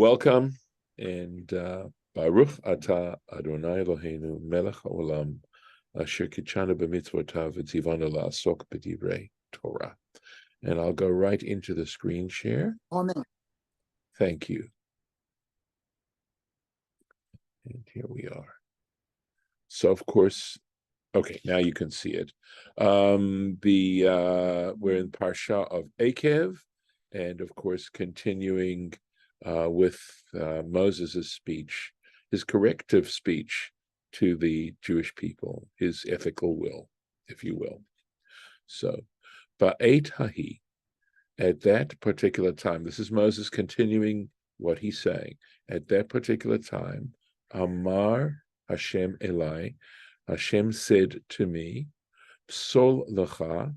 Welcome, and Baruch Ata Adonai Eloheinu Melech Haolam Asher Kitshanu b'mitzvotav v'tzivanu la'asok b'divrei Torah. And I'll go right into the screen share. Amen. Thank you. And here we are. So, of course, okay, now you can see it. We're in Parsha of Ekev, and of course, continuing with Moses' speech, his corrective speech to the Jewish people, his ethical will, if you will. So, Ba'et Hahi, at that particular time, this is Moses continuing what he's saying. At that particular time, Amar Hashem Elai, Hashem said to me, Psol lecha,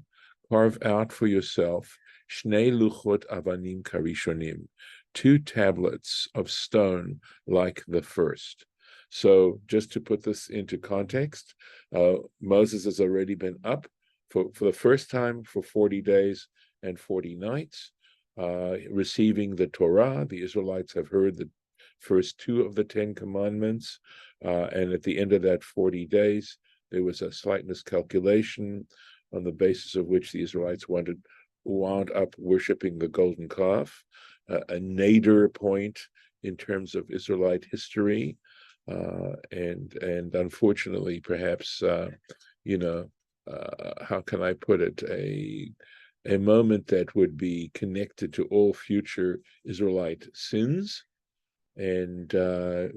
carve out for yourself, Shnei luchot avanim karishonim, 2 tablets of stone like the first. So just to put this into context, Moses has already been up for the first time for 40 days and 40 nights, receiving the Torah. The Israelites have heard the first 2 of the 10 commandments, and at the end of that 40 days, there was a slight miscalculation on the basis of which the Israelites wound up worshiping the golden calf, a nadir point in terms of Israelite history, and unfortunately, perhaps, how can I put it, a moment that would be connected to all future Israelite sins. And so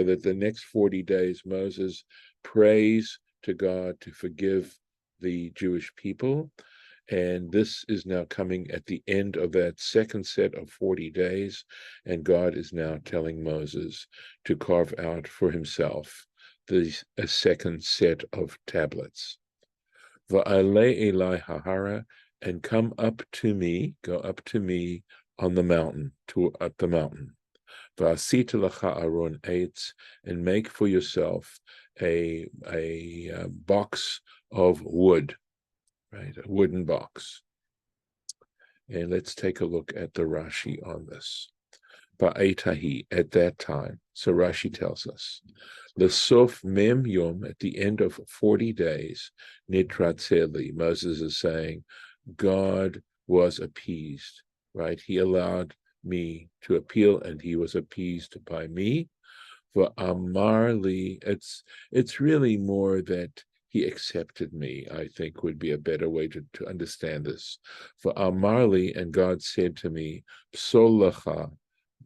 that the next 40 days, Moses prays to God to forgive the Jewish people. And this is now coming at the end of that second set of 40 days. And God is now telling Moses to carve out for himself a second set of tablets. Va'alei elai hahara, and come up to me, go up to me on the mountain, up the mountain. V'asita lacha aron eitz, and make for yourself a box of wood, right? A wooden box. And let's take a look at the Rashi on this. Ba'etahi, at that time. So Rashi tells us, L'sof mem yom, at the end of 40 days, nitratzeli, Moses is saying, God was appeased, right? He allowed me to appeal, and he was appeased by me. For Amarli, it's really more that he accepted me, I think would be a better way to understand this. For Amarli, and God said to me, Psol lecha,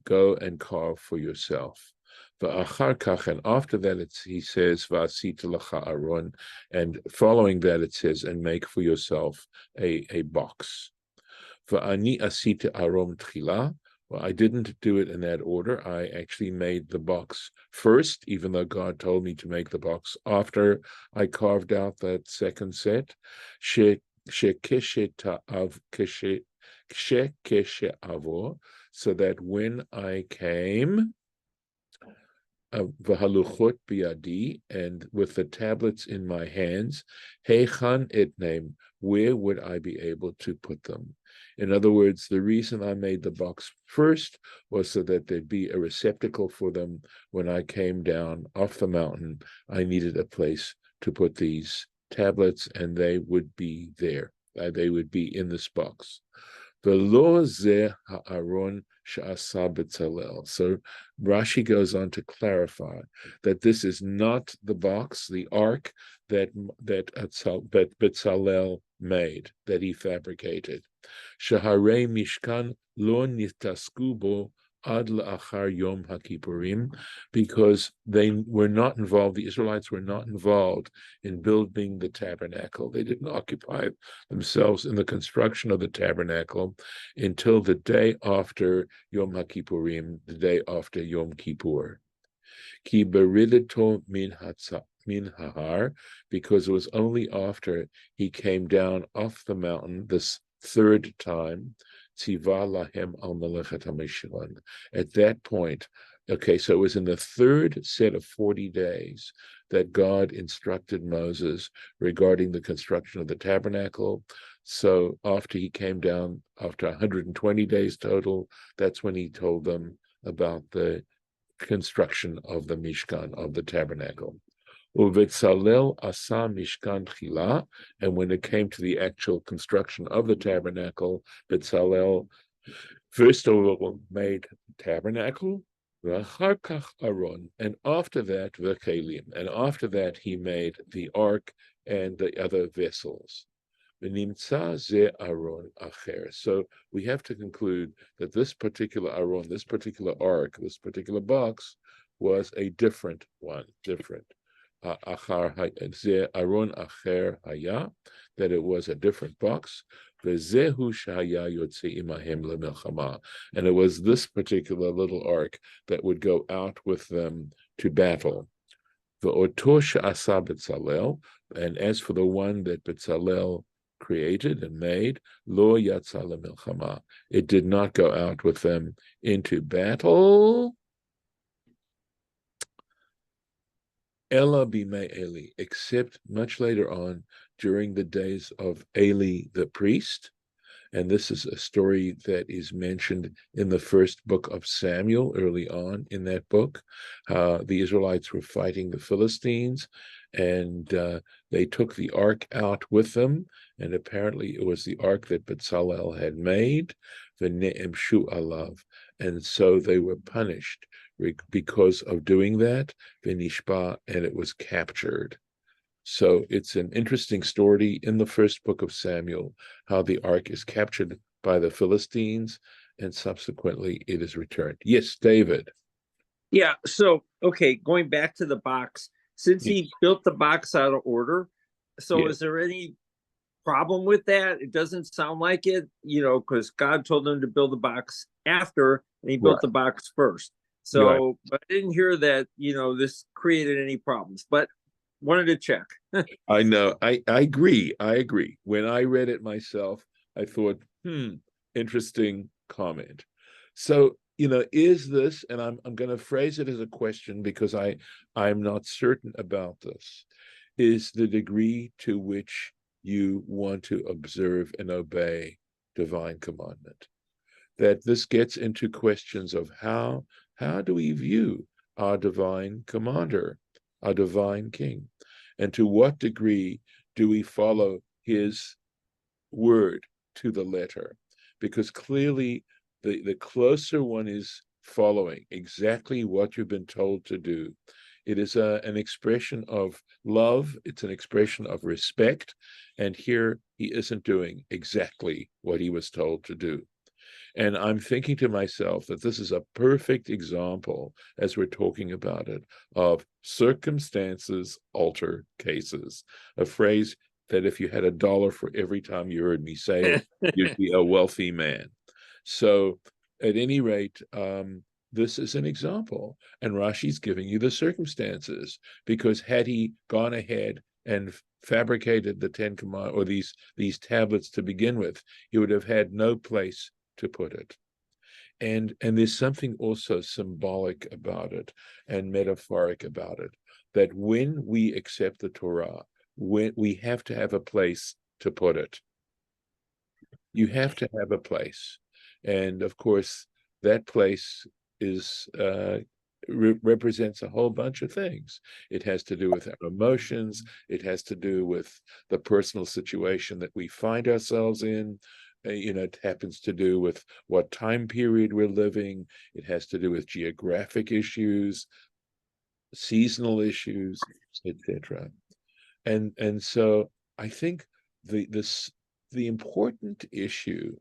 go and carve for yourself. V'achar kach, and after that he says, V'asita lecha aron, and following that it says, and make for yourself a box. V'ani asita aron tchila. Well, I didn't do it in that order. I actually made the box first, even though God told me to make the box after I carved out that second set. So that when I came, v'haluchot biyadi, and with the tablets in my hands, heichan etnem, where would I be able to put them? In other words, the reason I made the box first was so that there'd be a receptacle for them when I came down off the mountain. I needed a place to put these tablets, and they would be there. They would be in this box. V'lo zeh ha'aron she'asa b'tzalel. So Rashi goes on to clarify that this is not the box, the ark that B'tzalel made, that he fabricated. Shaharei mishkan lo nitasku bo ad la'achar yom haKippurim, because they were not involved, the Israelites were not involved in building the tabernacle. They didn't occupy themselves in the construction of the tabernacle until the day after Yom HaKippurim, the day after Yom Kippur. Ki beridato min hahar, because it was only after he came down off the mountain this third time, tziva lahem al melechet hamishkan. At that point, okay, so it was in the third set of 40 days that God instructed Moses regarding the construction of the tabernacle. So after he came down, after 120 days total, that's when he told them, about the construction of the Mishkan, of the tabernacle. Uvetzalel asa Mishkan chila, and when it came to the actual construction of the tabernacle, Betzalel first of all made tabernacle, v'achar kach aron, and after that v'kelim, and after that he made the ark and the other vessels. V'nimtza ze aron acher. So we have to conclude that this particular aron, this particular ark, this particular box was a different one, different. Ze aron acher haya, that it was a different box. V'zehu shaya yotze imahem lemelchama, and it was this particular little ark that would go out with them to battle. V'oto she'asa Betzalel, and as for the one that Betzalel created and made, lo yatsa lemelchama, it did not go out with them into battle. Ella b'mei Eli, except much later on during the days of Eli the priest. And this is a story that is mentioned in the first book of Samuel, early on in that book. The Israelites were fighting the Philistines, and they took the ark out with them, and apparently it was the ark that Bezalel had made, the Ne'emshu alav, and so they were punished because of doing that, Venishba, and it was captured. So it's an interesting story in the first book of Samuel, how the ark is captured by the Philistines, and subsequently it is returned. Yes, David. Yeah, so, okay, going back to the box, since he built the box out of order, so is there any problem with that? It doesn't sound like it, because God told him to build the box after, and he built the box first. So, but I didn't hear that, this created any problems, but wanted to check. I know. I agree. When I read it myself, I thought, interesting comment. So, is this, and I'm going to phrase it as a question because I'm not certain about this, is the degree to which you want to observe and obey divine commandment. That this gets into questions of how do we view our divine commander, our divine king? And to what degree do we follow his word to the letter? Because clearly the closer one is following exactly what you've been told to do, it is an expression of love, it's an expression of respect, and here he isn't doing exactly what he was told to do. And I'm thinking to myself that this is a perfect example, as we're talking about it, of circumstances alter cases, a phrase that if you had $1 for every time you heard me say it, you'd be a wealthy man. So at any rate, this is an example, and Rashi's giving you the circumstances, because had he gone ahead and fabricated the Ten Commandments, or these tablets to begin with, he would have had no place to put it. And there's something also symbolic about it and metaphoric about it, that when we accept the Torah, when we have to have a place to put it. You have to have a place. And of course, that place is represents a whole bunch of things. It has to do with our emotions. It has to do with the personal situation that we find ourselves in. It happens to do with what time period we're living. It has to do with geographic issues, seasonal issues, etc. And so I think the important issue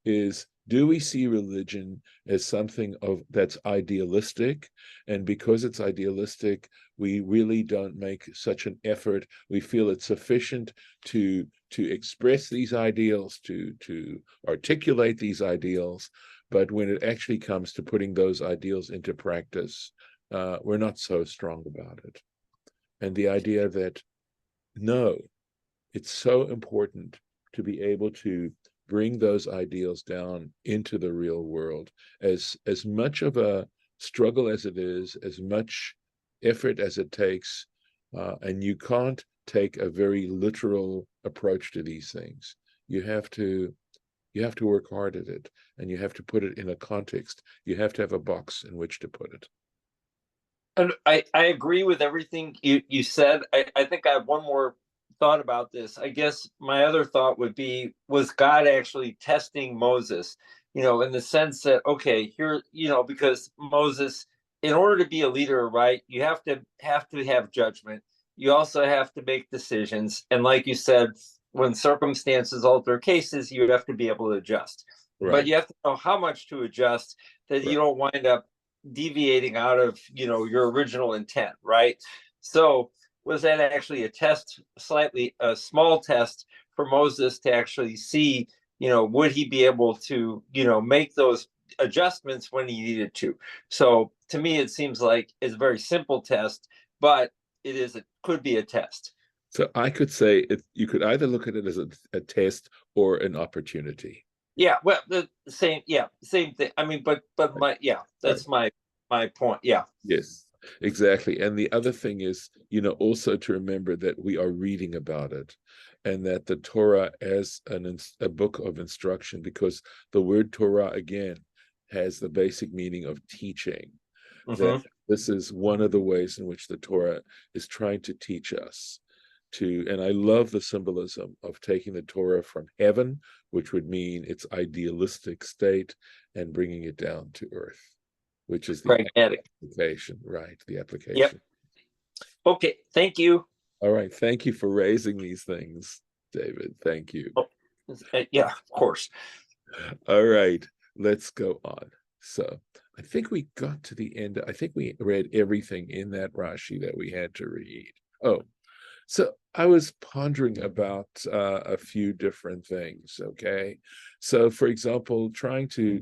is, do we see religion as something that's idealistic? And because it's idealistic, we really don't make such an effort. We feel it's sufficient to express these ideals, to articulate these ideals. But when it actually comes to putting those ideals into practice, we're not so strong about it. And the idea that, no, it's so important to be able to bring those ideals down into the real world. As much of a struggle as it is, as much effort as it takes, and you can't take a very literal approach to these things. You have to you have to work hard at it, and you have to put it in a context. You have to have a box in which to put it. And I agree with everything you said. I think I have one more thought about this. I guess my other thought would be, was God actually testing Moses? In the sense that, okay, here, because Moses, in order to be a leader, right, you have judgment. You also have to make decisions. And like you said, when circumstances alter cases, you have to be able to adjust. But Right, you have to know how much to adjust, that you right. don't wind up deviating out of your original intent, right? So was that actually a test, slightly a small test for Moses to actually see, would he be able to make those adjustments when he needed to? So to me it seems like it's a very simple test, but it could be a test. So I could say you could either look at it as a test or an opportunity. Yeah, well, the same, yeah, same thing. I mean, but Right, my, yeah, right. that's my point. Yeah. Yes, exactly. And the other thing is, also to remember that we are reading about it, and that the Torah as a book of instruction, because the word Torah again has the basic meaning of teaching, that Hmm. this is one of the ways in which the Torah is trying to teach us to, and I love the symbolism of taking the Torah from heaven, which would mean its idealistic state, and bringing it down to earth, which is the Pragmatic. application, right? The Yep. application. Okay. Thank you. All right. Thank you for raising these things, David. Thank you. Oh, yeah, of course. All right. Let's go on. So I think we got to the end. I think we read everything in that Rashi that we had to read. Oh, so I was pondering about a few different things. Okay, so for example, trying to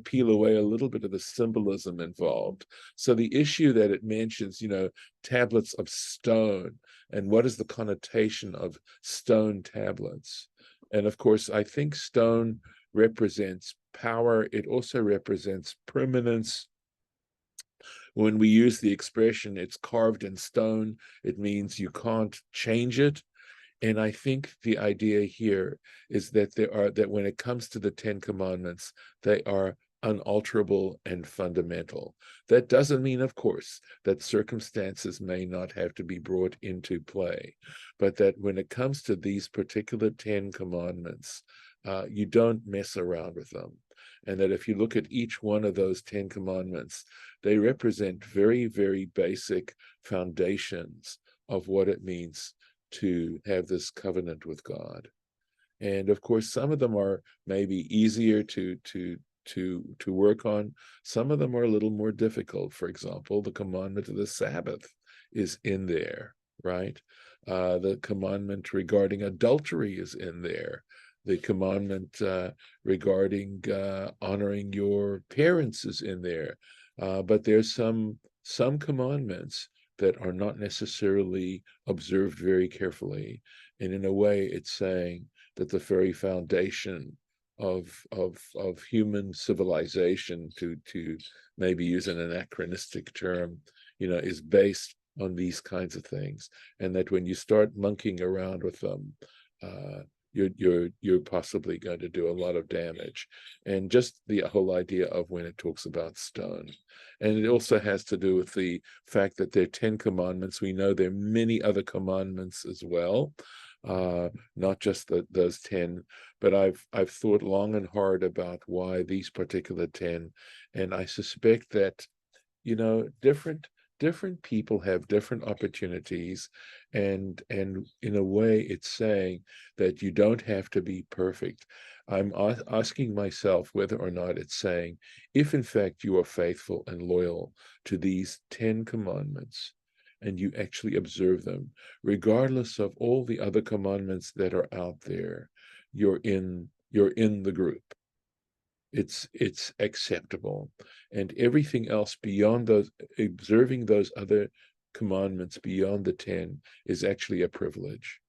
peel away a little bit of the symbolism involved. So the issue that it mentions, tablets of stone, and what is the connotation of stone tablets? And of course, I think stone represents power. It also represents permanence. When we use the expression, it's carved in stone, it means you can't change it. And I think the idea here is that that when it comes to the Ten Commandments, they are unalterable and fundamental. That doesn't mean, of course, that circumstances may not have to be brought into play, but that when it comes to these particular Ten Commandments, you don't mess around with them. And that if you look at each one of those Ten Commandments, they represent very, very basic foundations of what it means to have this covenant with God. And of course, some of them are maybe easier to work on. Some of them are a little more difficult. For example, the commandment of the Sabbath is in there, right? The commandment regarding adultery is in there. The commandment regarding honoring your parents is in there. But there's some commandments that are not necessarily observed very carefully. And in a way, it's saying that the very foundation of human civilization, to maybe use an anachronistic term, is based on these kinds of things. And that when you start monkeying around with them, you're possibly going to do a lot of damage. And just the whole idea of when it talks about stone. And it also has to do with the fact that there are 10 commandments. We know there are many other commandments as well, not just those 10. But I've thought long and hard about why these particular 10. And I suspect that, different people have different opportunities, and in a way it's saying that you don't have to be perfect. I'm asking myself whether or not it's saying, if in fact you are faithful and loyal to these 10 commandments, and you actually observe them, regardless of all the other commandments that are out there, you're in the group. It's acceptable. And everything else beyond those, observing those other commandments beyond the 10, is actually a privilege,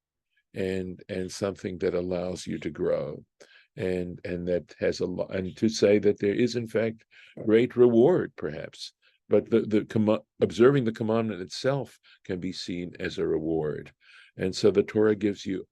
and something that allows you to grow, and that has a lot. And to say that there is in fact great reward, perhaps, but observing the commandment itself can be seen as a reward. And so the Torah gives you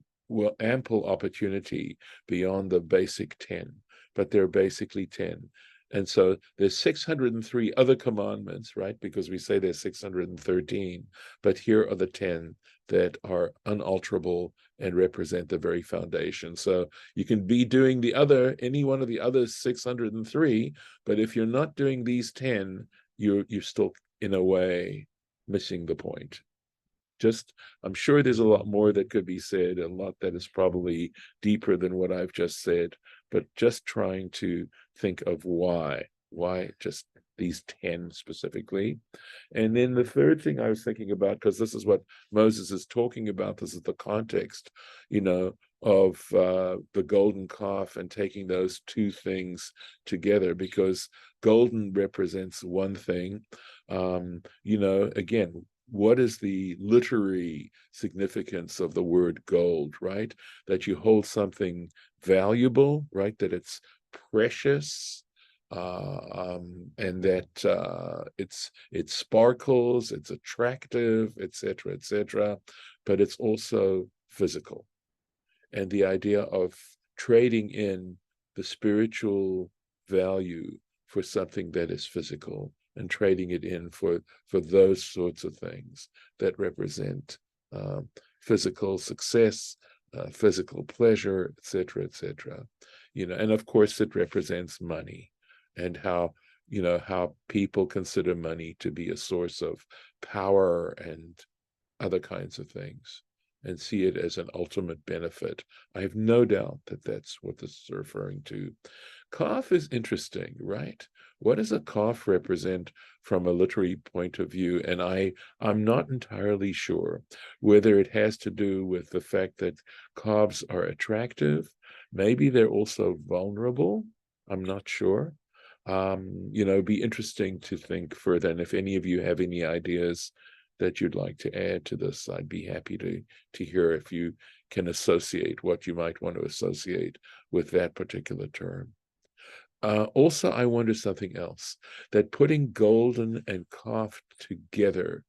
ample opportunity beyond the basic 10, but they're basically 10. And so there's 603 other commandments, right? Because we say there's 613, but here are the 10 that are unalterable and represent the very foundation. So you can be doing any one of the other 603, but if you're not doing these 10, you're still in a way missing the point. I'm sure there's a lot more that could be said, a lot that is probably deeper than what I've just said, but just trying to think of why just these 10 specifically. And then the third thing I was thinking about, because this is what Moses is talking about, this is the context, of the golden calf and taking those two things together, because golden represents one thing. Again, what is the literary significance of the word gold, right? That you hold something valuable, right? That it's precious, and that it sparkles, it's attractive, etc., but it's also physical. And the idea of trading in the spiritual value for something that is physical, and trading it in for those sorts of things that represent physical success, physical pleasure, etc., and of course it represents money, and how people consider money to be a source of power and other kinds of things, and see it as an ultimate benefit. I have no doubt that that's what this is referring to. Calf is interesting, right? What does a calf represent from a literary point of view? And I'm not entirely sure whether it has to do with the fact that calves are attractive. Maybe they're also vulnerable. I'm not sure. Be interesting to think further. And if any of you have any ideas that you'd like to add to this, I'd be happy to hear if you can associate what you might want to associate with that particular term. Also, I wonder something else, that putting golden and calf together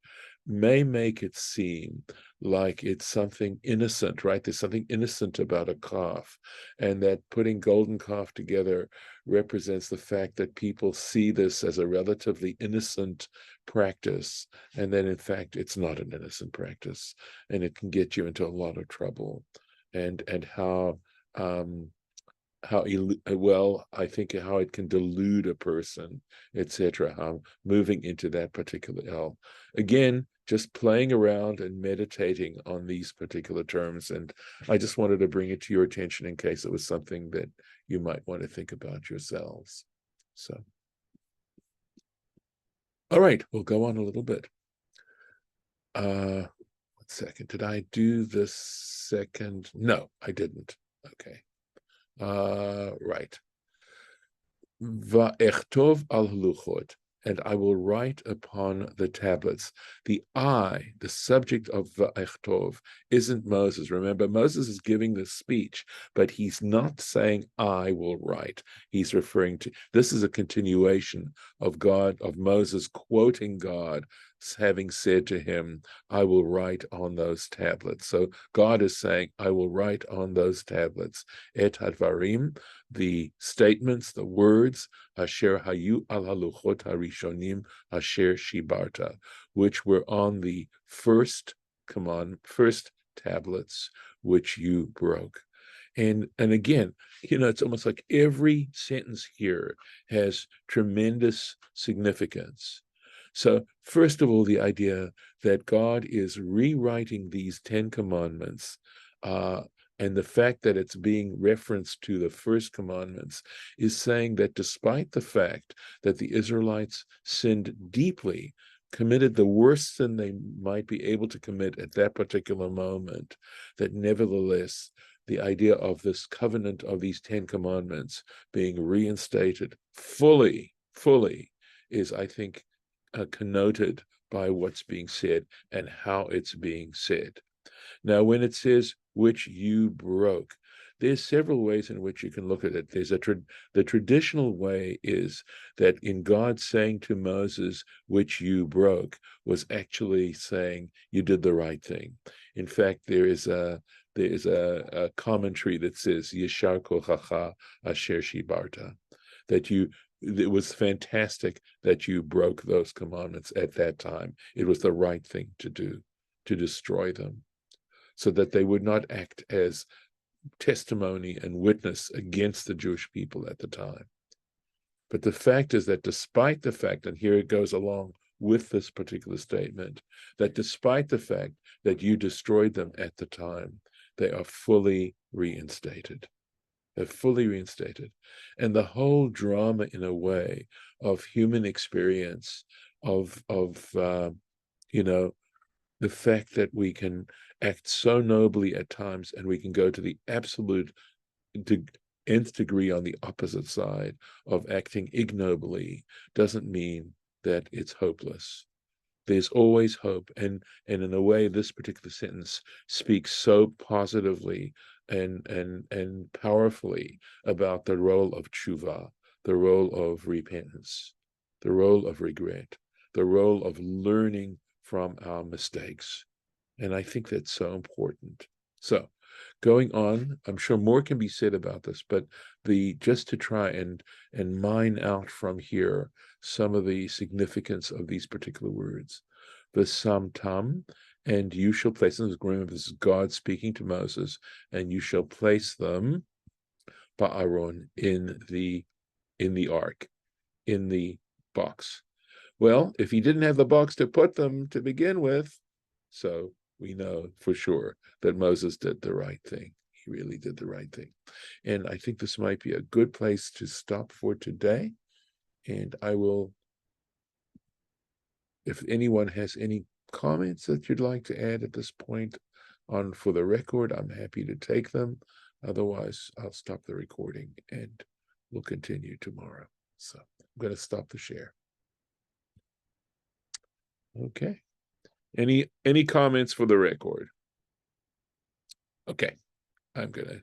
may make it seem like it's something innocent, right? There's something innocent about a calf, and that putting golden calf together represents the fact that people see this as a relatively innocent practice, and then in fact it's not an innocent practice, and it can get you into a lot of trouble, and I think how it can delude a person, etc. How moving into that particular again, just playing around and meditating on these particular terms, and I just wanted to bring it to your attention in case it was something that you might want to think about yourselves. So, all right, we'll go on a little bit. 1 second. Did I do the second? No, I didn't. Okay. Right. Va'echtov al luchot, and I will write upon the tablets. The subject of Va'echtov, isn't Moses. Remember, Moses is giving this speech, but he's not saying I will write. He's referring to, this is a continuation of Moses quoting God, having said to him, I will write on those tablets. So God is saying, I will write on those tablets, et hadvarim, the statements, the words, asher hayu al haluchot harishonim asher shibarta, which were on the first tablets which you broke. And again, it's almost like every sentence here has tremendous significance. So first of all, the idea that God is rewriting these 10 commandments, and the fact that it's being referenced to the first commandments is saying that despite the fact that the Israelites sinned deeply, committed the worst sin they might be able to commit at that particular moment, that nevertheless, the idea of this covenant of these 10 commandments being reinstated fully is, I think, connoted by what's being said and how it's being said. Now, when it says, which you broke, there's several ways in which you can look at it. There's the traditional way is that in God saying to Moses, which you broke, was actually saying you did the right thing. In fact, there is there is a commentary that says Yeshar kochacha asher shibarta, that it was fantastic that you broke those commandments at that time. It was the right thing to do, to destroy them, so that they would not act as testimony and witness against the Jewish people at the time. But the fact is that despite the fact, and here it goes along with this particular statement, that despite the fact that you destroyed them at the time, they are fully reinstated. They're fully reinstated. And the whole drama, in a way, of human experience, of the fact that we can act so nobly at times, and we can go to the absolute nth degree on the opposite side of acting ignobly, doesn't mean that it's hopeless. There's always hope, and in a way, this particular sentence speaks so positively and powerfully about the role of tshuva, the role of repentance, the role of regret, the role of learning from our mistakes. And I think that's so important. So, going on, I'm sure more can be said about this, but just to try and mine out from here some of the significance of these particular words. The samtam, and you shall place them, remember this is God speaking to Moses, and you shall place them, ba'aron, in the ark, in the box. Well, if he didn't have the box to put them to begin with, so we know for sure that Moses did the right thing. He really did the right thing. And I think this might be a good place to stop for today. And I will, if anyone has any comments that you'd like to add at this point on for the record, I'm happy to take them. Otherwise, I'll stop the recording and we'll continue tomorrow. So I'm going to stop the share. Okay. Any comments for the record? Okay, I'm gonna